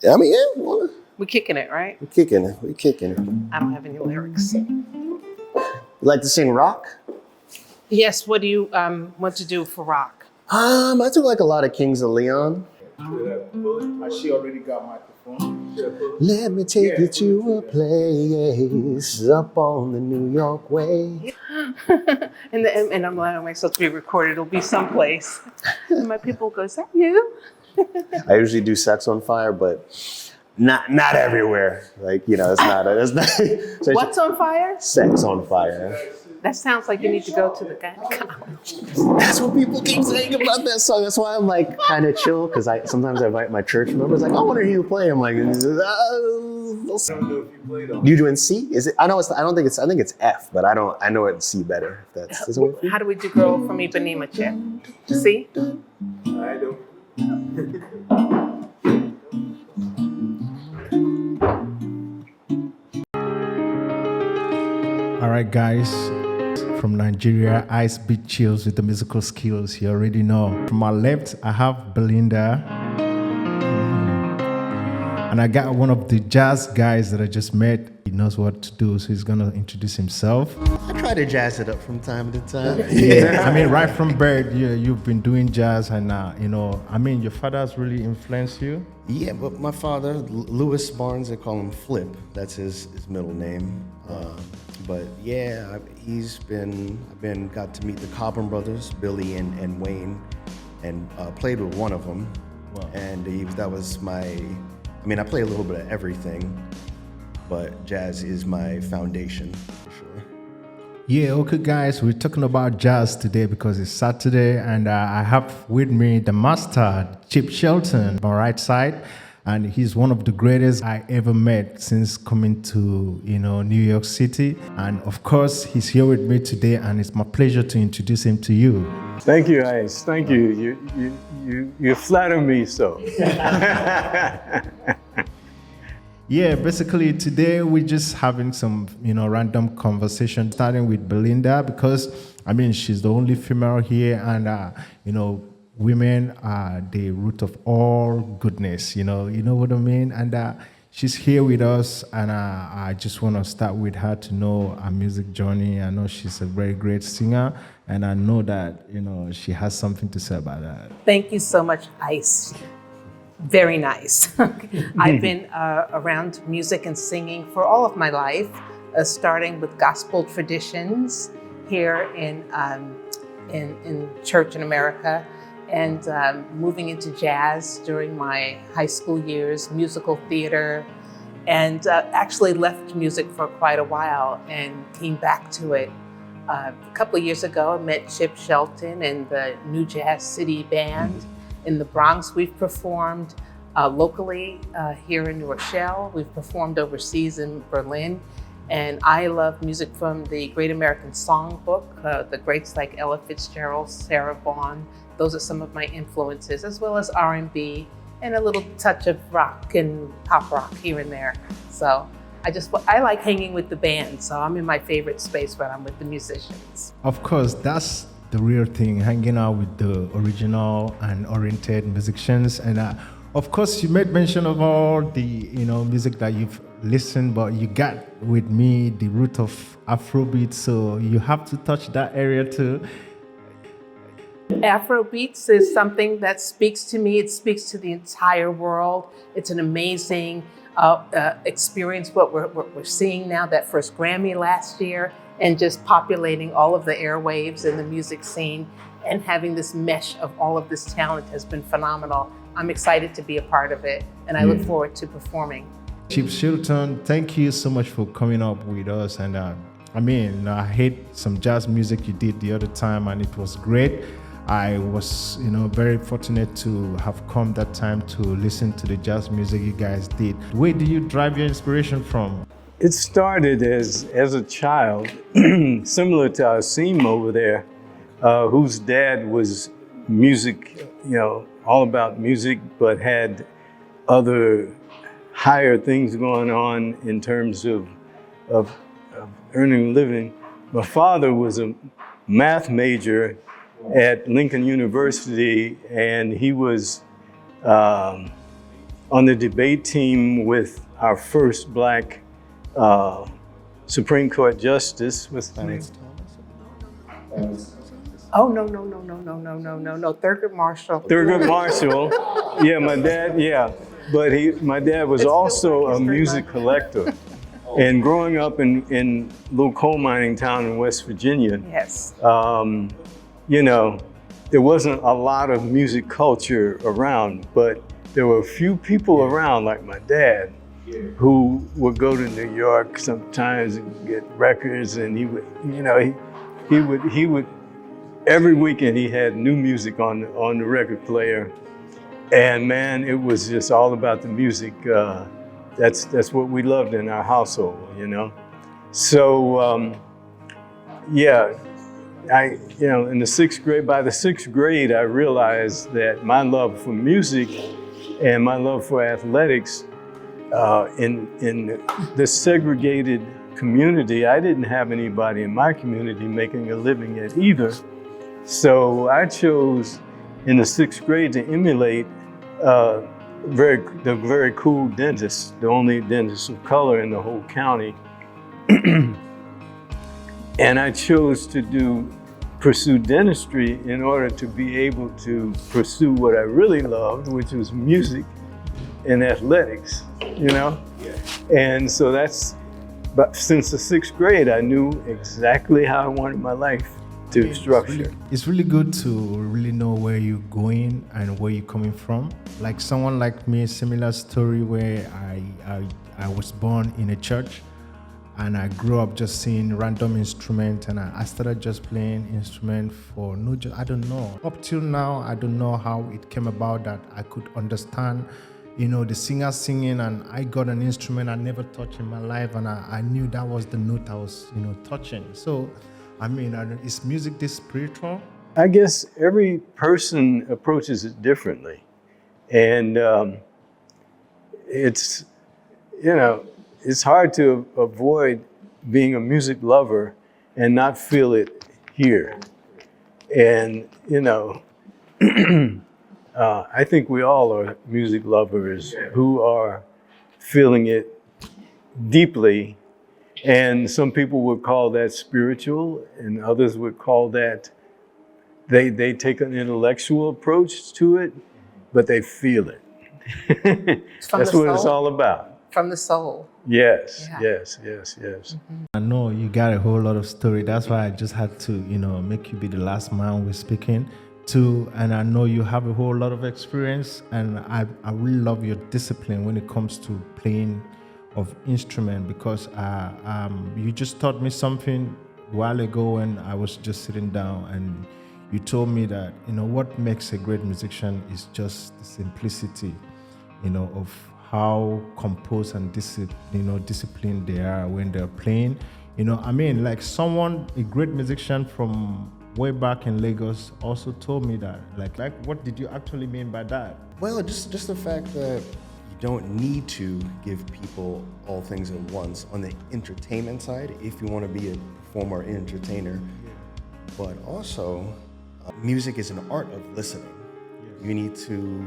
I mean, yeah, well, We're kicking it, right? we're kicking it. We're kicking it. I don't have any lyrics. You like to sing rock? Yes, what do you want to do for rock? I do like a lot of Kings of Leon. She already got microphone. Let me take you to a place up on the New York way. and I'm allowing myself to be recorded. It'll be someplace. And my people go, is that you? I usually do Sex on Fire, but not everywhere. Like, it's not. So What's on fire? Sex on Fire. That sounds like you need to go to the college. That's what people keep saying about that song. That's why I'm like kind of chill, because sometimes I invite my church members. Like, I want to hear you play. I'm like, I don't know if you played on. You doing C? Is it? I know it's. I don't think it's. I think it's F, but I don't. I know it's C better. If that's. Does it work? How do we do Girl from Ipanema, Chip? See? I don't. All right, guys. From Nigeria, Ice Beat Chills with the musical skills. You already know. From my left, I have Belinda. And I got one of the jazz guys that I just met. He knows what to do, so he's going to introduce himself. I try to jazz it up from time to time. Yeah, I mean, right from birth, you've been doing jazz, and your father has really influenced you. Yeah, but my father, Louis Barnes, they call him Flip. That's his middle name. But yeah, I've got to meet the Cobham brothers, Billy and Wayne, and played with one of them. Wow. And that was I play a little bit of everything, but jazz is my foundation for sure. Yeah, okay, guys, we're talking about jazz today because it's Saturday, and I have with me the master, Chip Shelton, on my right side. And he's one of the greatest I ever met since coming to, New York City. And of course, he's here with me today, and it's my pleasure to introduce him to you. Thank you, Ice. Thank you. You flatter me so. Yeah, basically today we're just having some, random conversation, starting with Belinda because, she's the only female here, and, women are the root of all goodness, you know what I mean? And she's here with us, and I just want to start with her to know her music journey. I know she's a very great singer, and I know that, she has something to say about that. Thank you so much, Ice. Very nice. I've been around music and singing for all of my life, starting with gospel traditions here in church in America, and moving into jazz during my high school years, musical theater, and actually left music for quite a while and came back to it. A couple of years ago, I met Chip Shelton and the New Jazz City Band in the Bronx. We've performed locally here in New Rochelle. We've performed overseas in Berlin. And I love music from the Great American Songbook, the greats like Ella Fitzgerald, Sarah Vaughan. Those are some of my influences, as well as R&B and a little touch of rock and pop rock here and there. So I like hanging with the band, so I'm in my favorite space when I'm with the musicians. Of course, that's the real thing, hanging out with the original and oriented musicians. And of course, you made mention of all the music that you've listened, but you got with me the root of Afrobeat, so you have to touch that area too. Afrobeats is something that speaks to me. It speaks to the entire world. It's an amazing experience, what we're seeing now, that first Grammy last year, and just populating all of the airwaves and the music scene and having this mesh of all of this talent has been phenomenal. I'm excited to be a part of it, and I look forward to performing. Chip Shelton, thank you so much for coming up with us. And I hate some jazz music you did the other time, and it was great. I was, very fortunate to have come that time to listen to the jazz music you guys did. Where do you drive your inspiration from? It started as a child, similar to Asim over there, whose dad was music, all about music, but had other higher things going on in terms of earning a living. My father was a math major at Lincoln University, and he was on the debate team with our first black Supreme Court justice. What's his name? Oh, no. Thurgood Marshall. Thurgood Marshall. Yeah, my dad, yeah. But my dad was also a music collector. And growing up in little coal mining town in West Virginia, Yes. you know, there wasn't a lot of music culture around, but there were a few people around, like my dad, who would go to New York sometimes and get records, and he would, you know, he would every weekend he had new music on the record player, and man, it was just all about the music. That's what we loved in our household, you know. So yeah, in the 6th grade, by the 6th grade, I realized that my love for music and my love for athletics in this segregated community, I didn't have anybody in my community making a living at either. So I chose in the 6th grade to emulate the very cool dentist, the only dentist of color in the whole county. And I chose to pursue dentistry in order to be able to pursue what I really loved, which was music and athletics, you know? And so but since the 6th grade, I knew exactly how I wanted my life to structure. It's really good to really know where you're going and where you're coming from. Like someone like me, similar story where I was born in a church and I grew up just seeing random instruments, and I started just playing instrument for I don't know. Up till now, I don't know how it came about that I could understand, you know, the singer singing, and I got an instrument I never touched in my life, and I knew that was the note I was, you know, touching. So, I mean, is music this spiritual? I guess every person approaches it differently. And it's, you know, it's hard to avoid being a music lover and not feel it here. And, you know, I think we all are music lovers who are feeling it deeply. And some people would call that spiritual, and others would call that, they take an intellectual approach to it, but they feel it. That's what it's all about. From the soul. Yes, Yeah. yes. Mm-hmm. I know you got a whole lot of story. That's why I just had to, you know, make you be the last man we're speaking to. And I know you have a whole lot of experience, and I really love your discipline when it comes to playing of instrument, because you just taught me something a while ago when I was just sitting down, and you told me that, you know, what makes a great musician is just the simplicity, you know, of how composed and disciplined they are when they're playing. You know, I mean, like a great musician from way back in Lagos also told me that. Like what did you actually mean by that? Well, just the fact that you don't need to give people all things at once on the entertainment side if you want to be a performer or entertainer. But also, music is an art of listening. You need to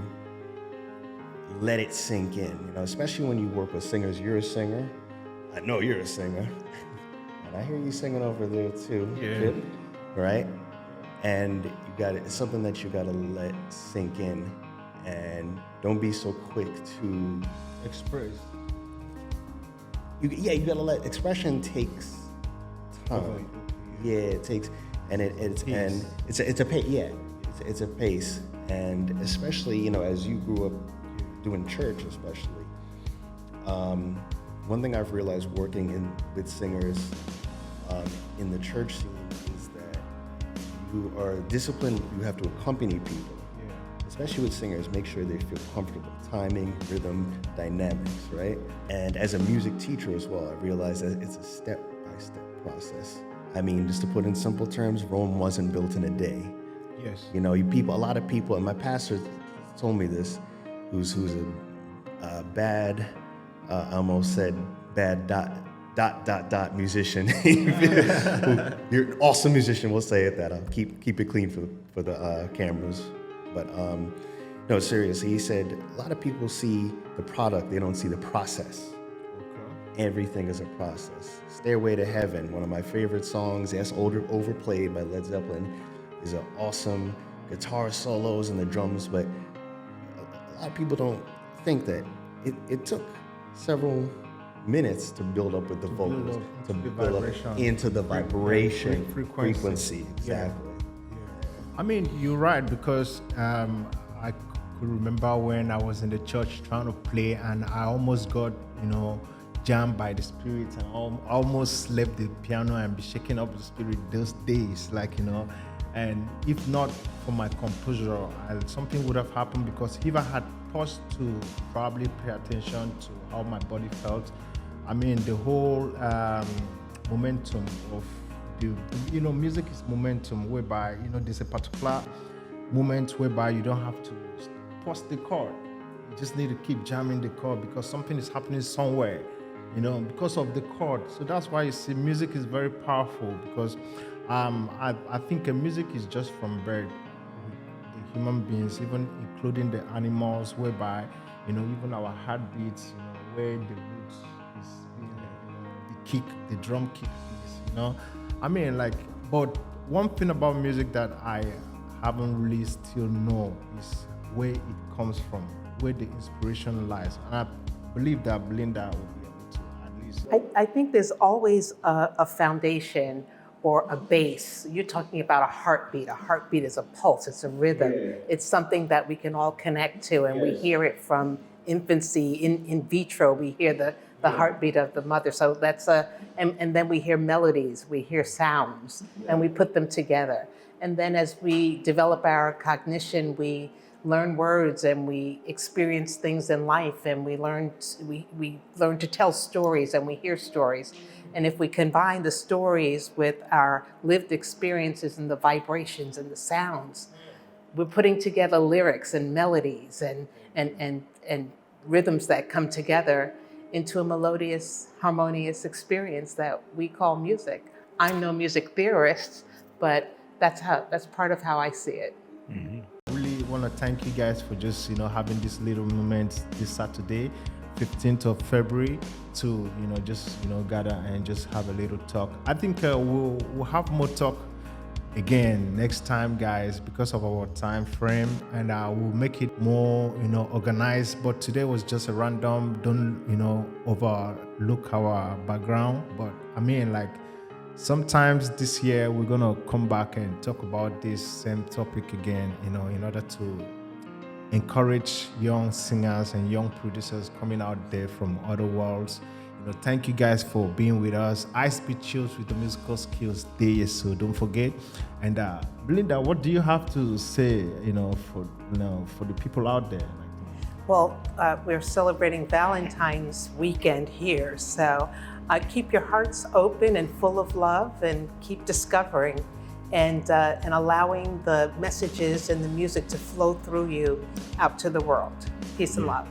let it sink in, you know, especially when you work with singers. You're a singer. I know you're a singer. And I hear you singing over there too. Yeah. Right? And it's something that you gotta let sink in, and don't be so quick to Express. you gotta let expression takes time. Yeah, it takes, and it's a pace. Yeah, it's a pace, and especially, you know, as you grew up doing church, especially. One thing I've realized working with singers in the church scene is that you are disciplined. You have to accompany people, especially with singers. Make sure they feel comfortable. Timing, rhythm, dynamics, right? And as a music teacher as well, I realized that it's a step-by-step process. I mean, just to put in simple terms, Rome wasn't built in a day. Yes. You know, a lot of people, and my pastor told me this, who's a bad, I almost said bad dot musician. You're an awesome musician, we'll say it that. I'll keep it clean for the cameras. But No, seriously, he said a lot of people see the product, they don't see the process. Everything is a process. Stairway to Heaven, one of my favorite songs, yes, overplayed by Led Zeppelin, is an awesome guitar solos and the drums, but a lot of people don't think that it took several minutes to build up with the vocals, to build up into the vibration, frequency. Exactly. I mean, you're right, because I could remember when I was in the church trying to play, and I almost got, jammed by the spirit, and almost left the piano and be shaking up the spirit those days, and if not for my composure, something would have happened, because if I had paused to probably pay attention to how my body felt, I mean, the whole momentum of music is momentum, whereby, there's a particular moment whereby you don't have to pause the chord. You just need to keep jamming the chord, because something is happening somewhere, because of the chord. So that's why you see music is very powerful, because I think music is just from birth. The human beings, even including the animals, whereby, even our heartbeats, where the roots is, the kick, the drum kick is, I mean, but one thing about music that I haven't really still know is where it comes from, where the inspiration lies. And I believe that Belinda will be able to at least. I think there's always a foundation or a base. You're talking about a heartbeat. A heartbeat is a pulse, it's a rhythm. Yeah. It's something that we can all connect to, and we hear it from infancy. In vitro, we hear the heartbeat of the mother. So that's and then we hear melodies, we hear sounds, and we put them together. And then as we develop our cognition, we learn words and we experience things in life, and we learn to tell stories, and we hear stories. And if we combine the stories with our lived experiences and the vibrations and the sounds, we're putting together lyrics and melodies and rhythms that come together into a melodious, harmonious experience that we call music. I'm no music theorist, but that's part of how I see it. Mm-hmm. I really want to thank you guys for just having this little moment this Saturday, 15th of February, to just gather and just have a little talk. I think we'll have more talk again next time, guys, because of our time frame, and we'll make it more organized. But today was just a random. Don't overlook our background. But I mean, sometimes this year we're gonna come back and talk about this same topic again, in order to encourage young singers and young producers coming out there from other worlds. Thank you guys for being with us. I Speed Chills with the musical skills day, so don't forget. And Belinda, what do you have to say, for the people out there? Well, we're celebrating Valentine's weekend here, so keep your hearts open and full of love, and keep discovering and allowing the messages and the music to flow through you out to the world. Peace and love.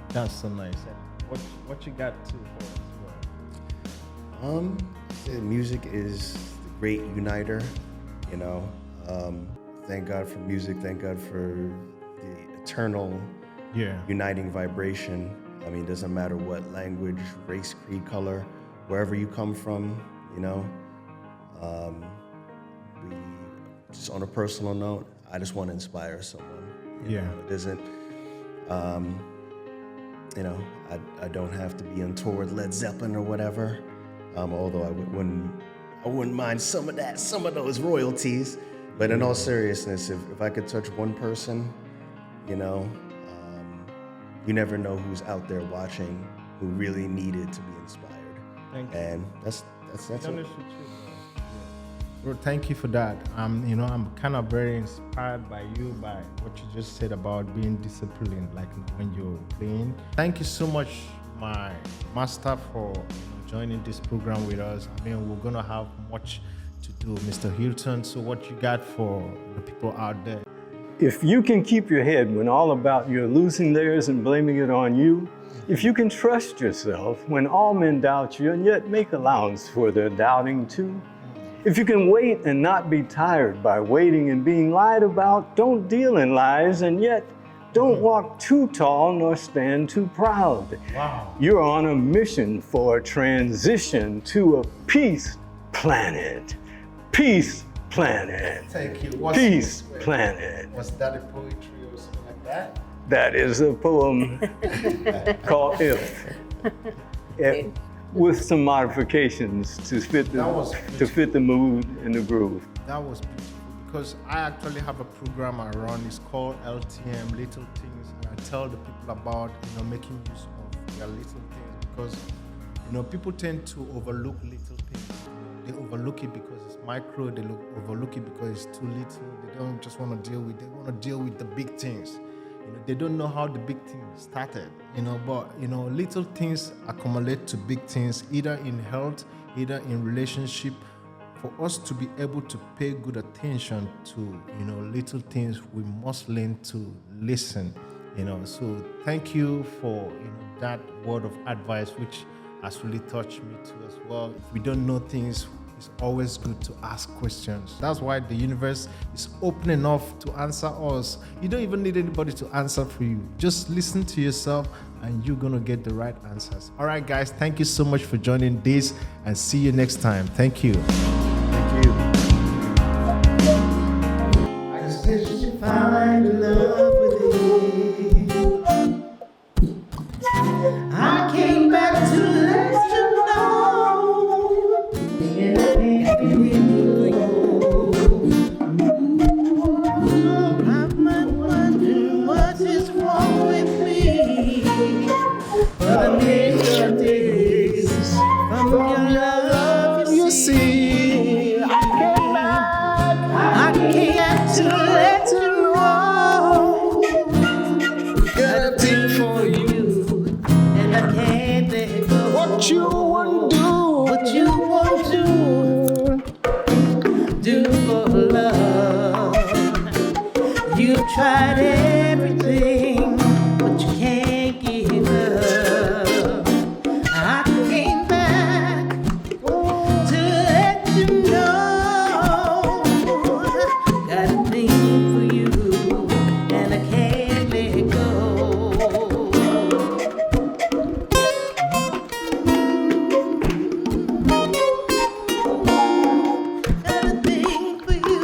That's so nice. What you got to for us? Music is the great uniter, Thank God for music. Thank God for the eternal uniting vibration. I mean, it doesn't matter what language, race, creed, color, wherever you come from, we just on a personal note, I just want to inspire someone. It doesn't, I don't have to be on tour with Led Zeppelin or whatever. Although I wouldn't mind some of those royalties. But in all seriousness, if I could touch one person, you never know who's out there watching who really needed to be inspired. Thank you. And that's it. Bro, thank you for that. I'm kind of very inspired by you, by what you just said about being disciplined, when you're playing. Thank you so much, my master, for joining this program with us. I mean, we're gonna have much to do, Mr. Hilton. So what you got for the people out there? If you can keep your head when all about you're losing theirs and blaming it on you, if you can trust yourself when all men doubt you and yet make allowance for their doubting too, if you can wait and not be tired by waiting and being lied about, don't deal in lies and yet Don't walk too tall nor stand too proud. Wow. You're on a mission for a transition to a peace planet. Peace planet. Thank you. Peace planet. Was that a poetry or something like that? That is a poem called If. With some modifications to fit the mood and the groove. That was beautiful because I actually have a program I run. It's called LTM, Little Things, and I tell the people about making use of their little things because people tend to overlook little things. They overlook it because it's micro. They overlook it because it's too little. They don't just want to deal with. They want to deal with the big things. They don't know how the big thing started. But little things accumulate to big things, either in health, either in relationship. For us to be able to pay good attention to little things, we must learn to listen. So thank you for that word of advice, which has really touched me too as well. If we don't know things, it's always good to ask questions. That's why the universe is open enough to answer us. You don't even need anybody to answer for you. Just listen to yourself and you're gonna get the right answers. All right, guys, thank you so much for joining this and see you next time. Thank you. Thank you. I just find love with you. I came back to let you know. I'm wondering what is wrong with me. But I need your days from your love, you see. I came back to let you know. Got a thing for you, and I can't let it go. What you want to do? What you want to do for love? You tried everything, but you can't give up. I came back to let you know. Got a thing for you, and I can't let it go. Got a thing for you.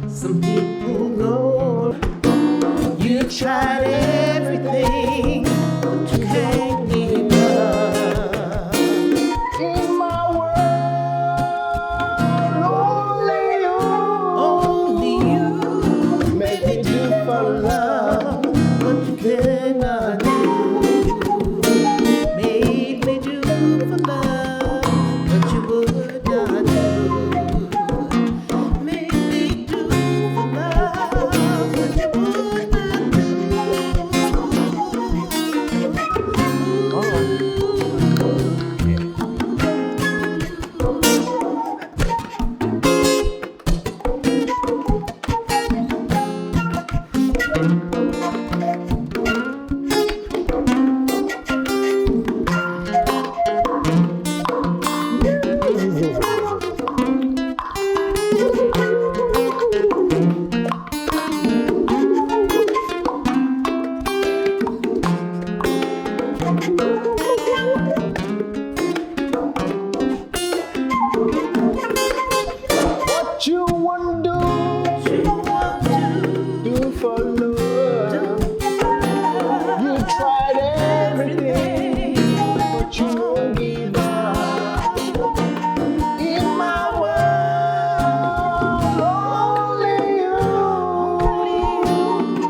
Some people go, you tried everything, but you can't give up. In my world, only you made me do for love what you cannot do. Made me do for love what you would not do. Made me do for love what you would not what you want to do for love. You tried everything, but you won't give up. In my world, only you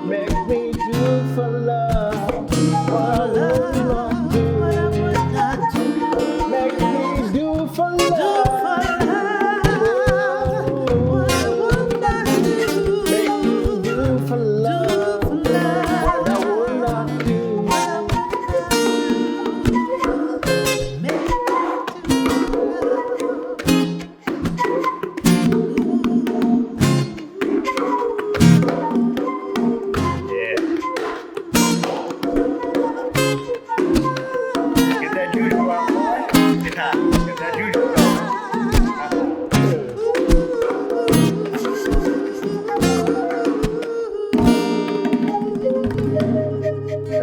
make me do for love what I would not do. Make me do for love. For love, what I would not do. That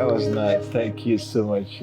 was nice. Thank you so much.